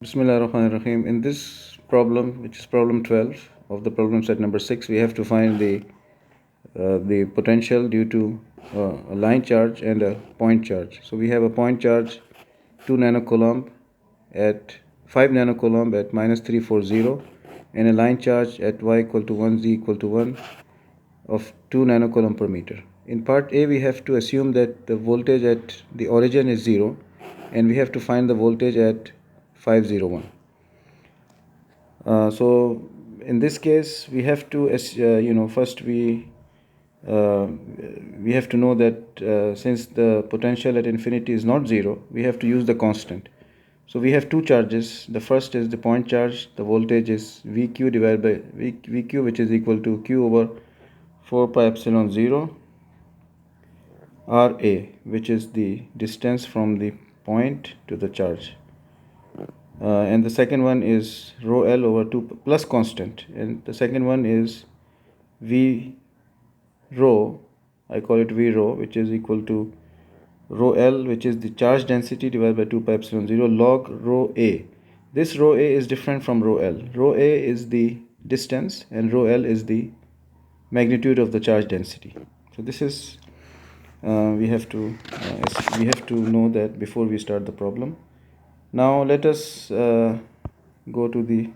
Bismillah ar-Rahman ar-Rahim. In this problem, which is problem 12 of the problem set number 6, we have to find the potential due to a line charge and a point charge. So we have a point charge 2 nanocoulomb at 5 nanocoulomb at minus 340 and a line charge at y equal to 1 z equal to 1 of 2 nanocoulomb per meter. In part A, we have to assume that the voltage at the origin is 0 and we have to find the voltage at 501. So in this case, we have to first we have to know that since the potential at infinity is not 0, we have to use the constant. So we have two charges. The first is the point charge. The voltage is VQ divided by VQ, which is equal to Q over 4 pi epsilon 0 RA, which is the distance from the point to the charge. And the second one is rho L over 2 plus constant, and the second one is V rho, I call it V rho, which is equal to rho L, which is the charge density, divided by 2 pi epsilon 0 log rho A. This rho A is different from rho L. Rho A is the distance and rho L is the magnitude of the charge density. So this is we have to know that before we start the problem. Now let us go to the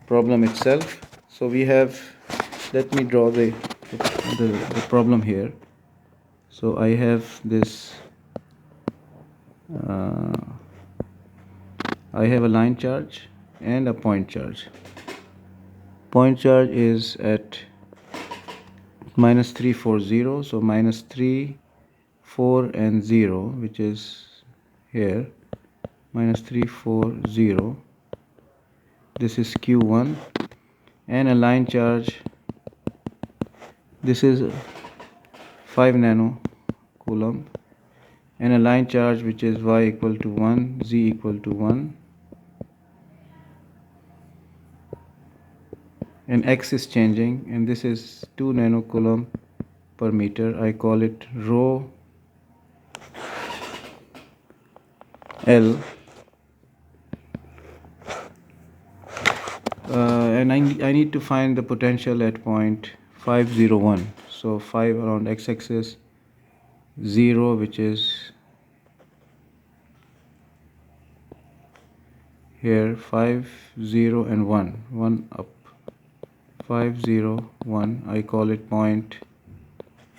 problem itself. So we have, let me draw the problem here. So I have this, I have a line charge and a point charge. Point charge is at minus 340, so minus 3, 4 and 0, which is here, minus 340. This is Q1, and a line charge, this is 5 nanocoulomb, and a line charge which is y equal to 1, z equal to 1, and x is changing, and this is 2 nanocoulomb per meter. I call it rho L. And I need to find the potential at point 501. So 5 around x-axis, 0 which is here, 5, 0 and 1 up, 5, 0, 1. I call it point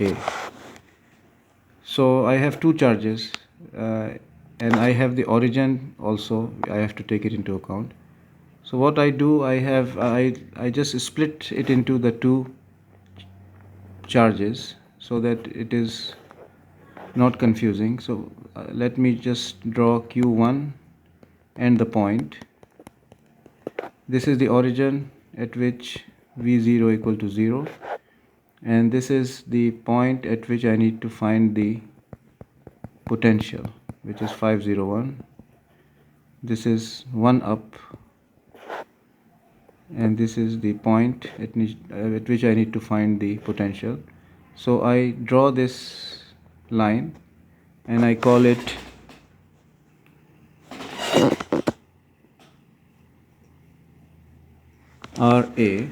A. So I have two charges and I have the origin also. I have to take it into account. So what I do, I just split it into the two charges so that it is not confusing. So let me just draw Q1 and the point. This is the origin at which V0 equal to 0, and this is the point at which I need to find the potential, which is 501. This is 1 up, and this is the point at which I need to find the potential. So I draw this line and I call it RA.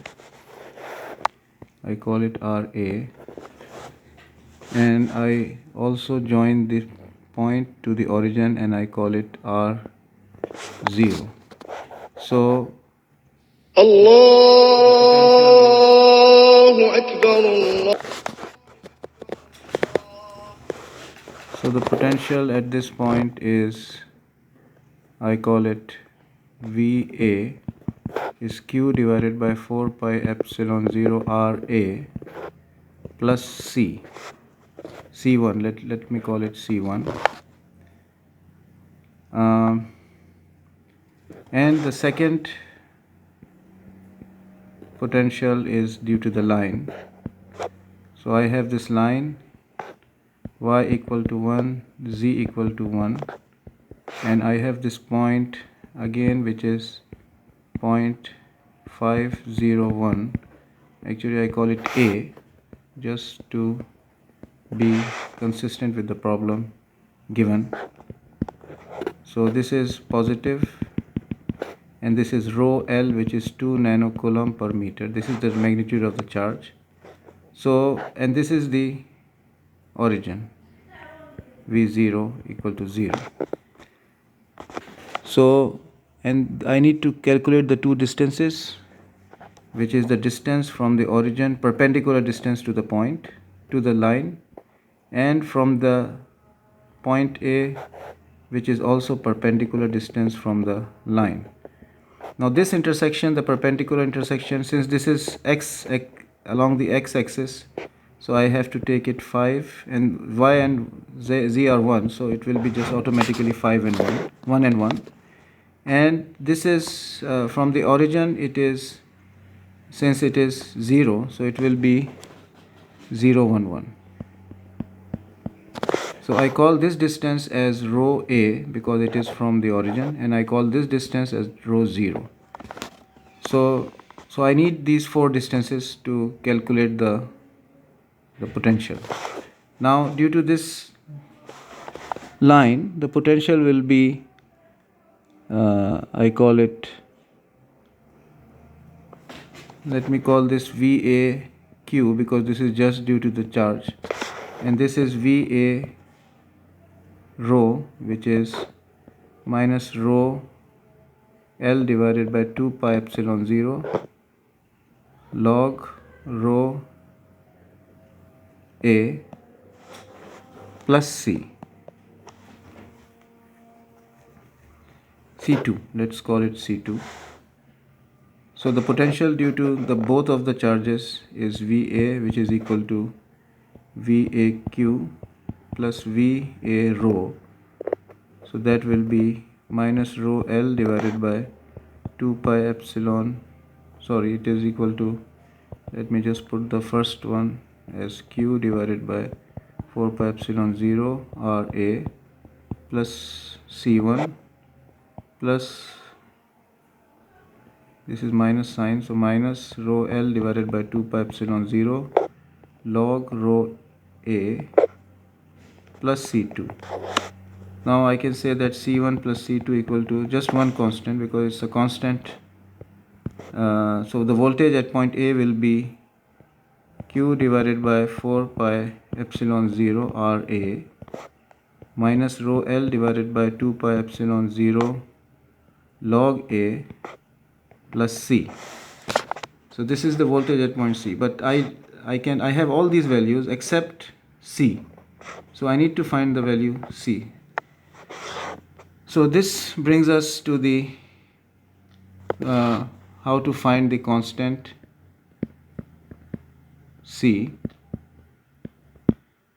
I call it RA, and I also join this point to the origin and I call it R0. So Allahu Akbar. So the potential at this point is, I call it VA, is Q divided by 4 pi epsilon 0 RA plus C1. Let me call it C1. And the second potential is due to the line. So I have this line, y equal to 1, z equal to 1, and I have this point again, which is point 501. Actually I call it A, just to be consistent with the problem given. So this is positive and this is rho L, which is 2 nanocoulomb per meter. This is the magnitude of the charge. So, and this is the origin, V0 equal to 0. So, and I need to calculate the two distances, which is the distance from the origin, perpendicular distance to the point, to the line, and from the point A, which is also perpendicular distance from the line. Now this intersection, the perpendicular intersection, since this is x along the x-axis, so I have to take it 5, and y and z are 1, so it will be just automatically 5 and 1, 1 and 1. And this is from the origin, it is, since it is 0, so it will be 0 1 1. So I call this distance as rho A because it is from the origin, and I call this distance as rho 0. So I need these four distances to calculate the potential. Now due to this line, the potential will be, I call it, let me call this VAQ because this is just due to the charge, and this is VA rho, which is minus rho L divided by 2 pi epsilon 0 log rho A plus C2, let's call it C2. So the potential due to the both of the charges is VA, which is equal to VAQ plus VA rho. So that will be minus rho L divided by 2 pi epsilon, sorry, it is equal to, let me just put the first one as Q divided by 4 pi epsilon 0 RA plus C1 plus, this is minus sign, so minus rho L divided by 2 pi epsilon 0 log rho A plus C2. Now I can say that C1 plus C2 equal to just one constant because it's a constant. So the voltage at point A will be Q divided by 4 pi epsilon 0 RA minus rho L divided by 2 pi epsilon 0 log A plus C. So this is the voltage at point C, but I have all these values except C, so I need to find the value C. So this brings us to the how to find the constant C,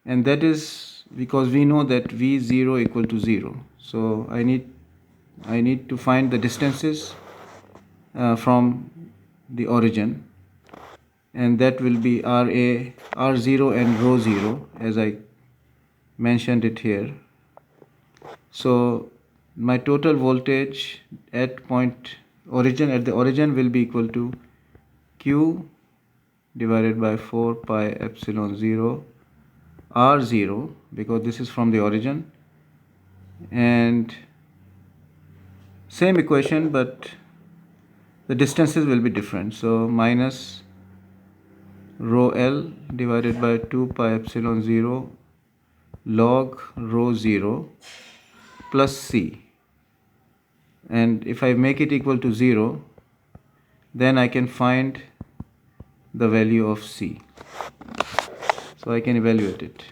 and that is because we know that V0 equal to 0. So I need to find the distances from the origin, and that will be RA, R0 and rho 0 as I mentioned it here. So my total voltage at point origin, at the origin, will be equal to Q divided by 4 pi epsilon 0 R0 because this is from the origin, and same equation but the distances will be different. So minus rho L divided by 2 pi epsilon 0 log rho 0 plus C, and if I make it equal to 0, then I can find the value of C, so I can evaluate it.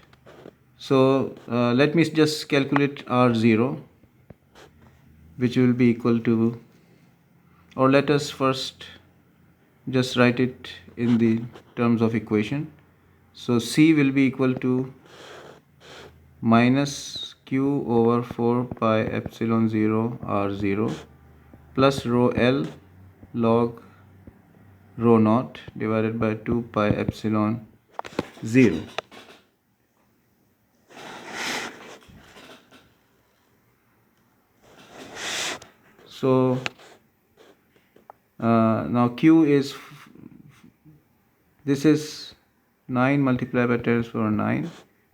So let me just calculate R0, which will be equal to, or let us first just write it in the terms of equation. So C will be equal to minus Q over 4 pi epsilon 0 R0 plus rho L log rho naught divided by 2 pi epsilon 0. So now Q is, this is 9 multiplied by 10 to the power 9,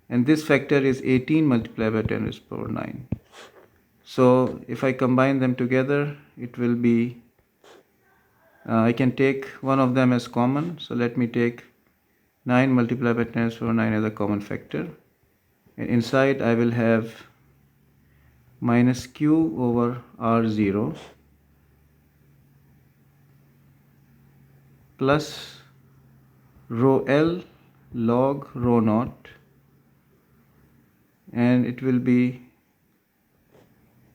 and this factor is 18 multiplied by 10 to the power 9. So if I combine them together, it will be I can take one of them as common, so let me take 9 multiplied by 10 to the power 9 as a common factor, and inside I will have minus q over r0 plus rho l log rho naught, and it will be,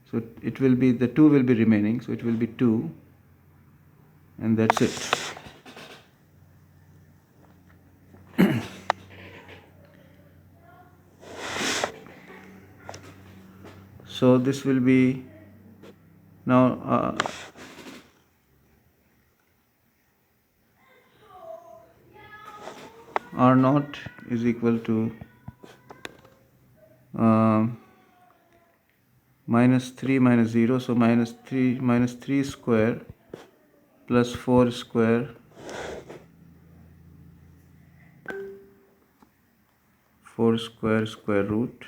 so it will be, the 2 will be remaining, so it will be 2, and that's it. So this will be now r naught is equal to minus 3 minus 0, so minus 3 square plus 4 square square root,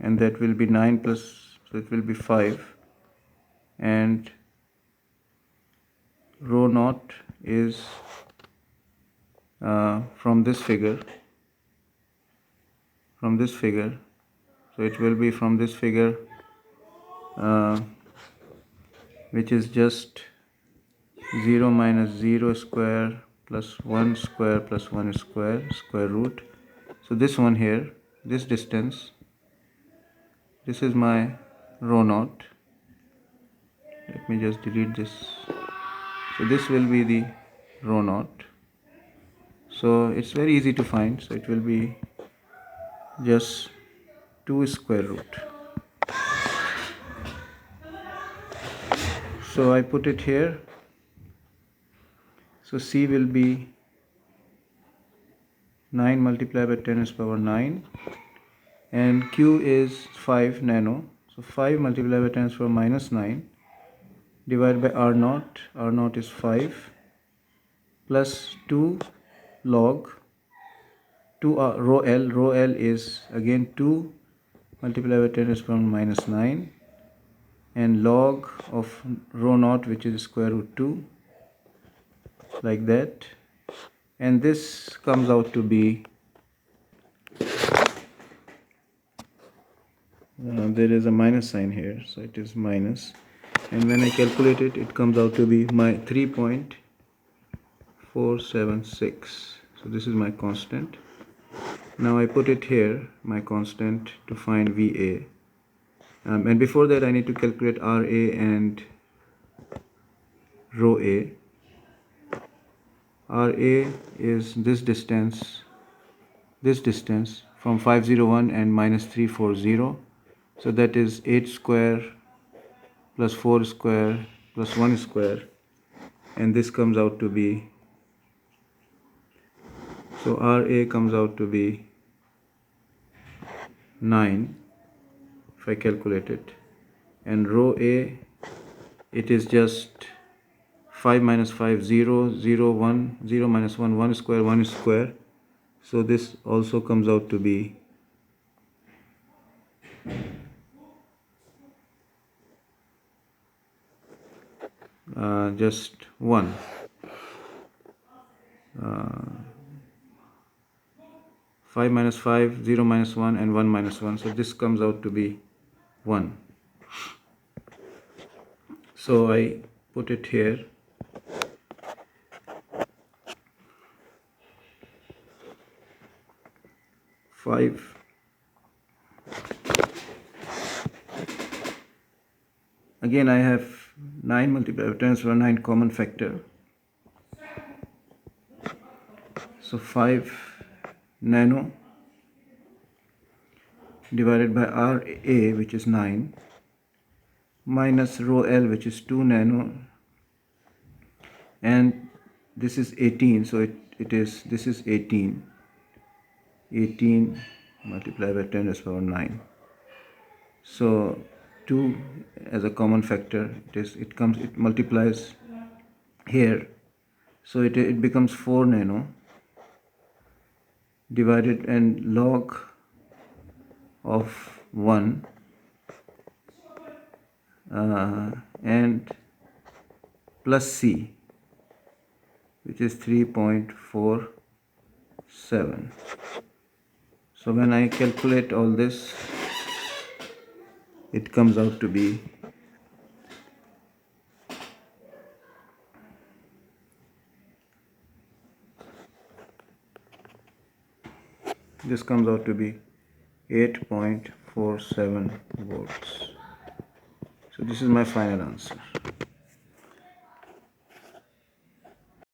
and that will be 9 plus, so it will be 5, and rho naught is from this figure, so it will be from this figure, which is just 0 minus 0 square plus 1 square plus 1 square root. So this one here, this distance, this is my rho naught. Let me just delete this. So this will be the rho naught. So it's very easy to find, so it will be just 2 square root. So I put it here. So C will be 9 multiplied by 10 to the power 9, and Q is 5 nano, so 5 multiplied by 10 to the power minus 9 divided by R naught. R naught is 5 plus 2 log 2 rho L is again 2 multiplied by 10 to the power minus 9, and log of rho naught, which is square root 2, like that, and this comes out to be there is a minus sign here, so it is minus, and when I calculate it, it comes out to be my 3.476. so this is my constant. Now I put it here, my constant, to find VA, and before that I need to calculate RA and rho A. RA is this distance from 501 and minus 340, so that is 8 square plus 4 square plus 1 square, and this comes out to be, so RA comes out to be 9 if I calculate it, and rho A, it is just 5 minus 5 0 0 1 0 minus 1 1 square, so this also comes out to be just 1. 5 minus 5 0 minus 1 and 1 minus 1, so this comes out to be 1. So I put it here. Again I have 9 multiplied by 10 to the power 9 common factor, so 5 nano divided by RA, which is 9, minus rho L, which is 2 nano, and this is 18, so this is 18 multiplied by 10 to the power 9. So 2 as a common factor, it multiplies here, so it becomes 4 nano divided and log of 1 and plus C. which is 3.47. So when I calculate all this, it comes out to be this comes out to be 8.47 volts. So this is my final answer.